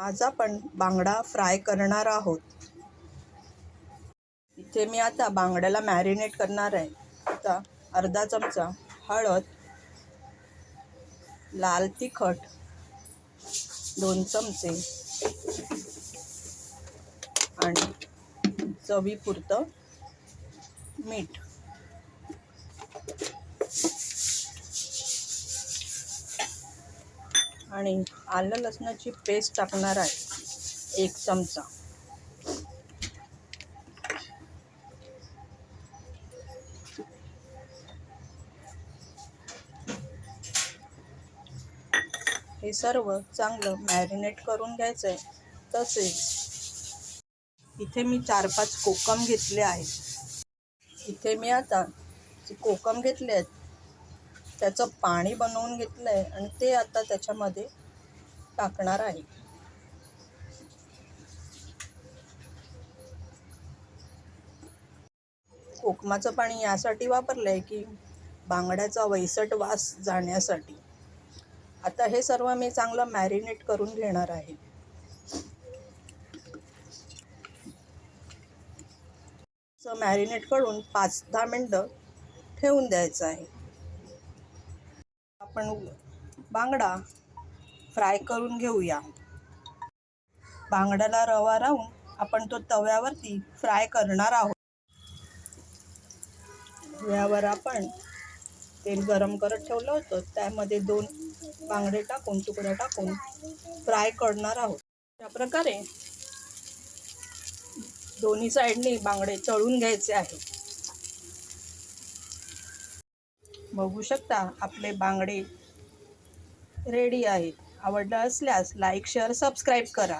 आज आपण बांगडा फ्राय करणार आहोत। इथे मी आता बांगड्याला मॅरिनेट करणार आहे। आता अर्धा चमचा हळद, लाल तिखट 2 चमचे आणि चवीपुरतं मीठ। आणि आलं लसणाची पेस्ट टाकणार आहे 1 चमचा। हे सर्व चांगलं मॅरिनेट करून घ्यायचं आहे। तसेच इथे मी 4-5 कोकम घेतले आहेत। इथे मी आता जे कोकम घेतले आहेत त्याचं पाणी बनवून घेतलं आहे आणि ते आता त्याच्यामध्ये टाकणार आहे। कोकमाचं पाणी यासाठी वापरलं आहे की बांगड्याचा वैसट वास जाण्यासाठी। आता हे सर्व मी चांगलं मॅरिनेट करून घेणार आहे। मॅरिनेट करून 5-10 मिनटं ठेवून द्यायचं आहे। आपण बांगडा फ्राय करून घेऊया। बांगड्याला रवा लावून आपण तो तव्यावरती फ्राय करणार आहोत। तव्यावर आपण तेल गरम करत ठेवलं होतं, त्यामध्ये 2 बांगडे टाकून तुकडे टाकून फ्राय करणार आहोत। त्या प्रकारे दोन्ही साईडनी बांगडे तळून घ्यायचे आहेत। बघू शकता आपले बांगडे रेडी आहेत। आवडलं असल्यास लाईक, शेअर, सबस्क्राईब करा।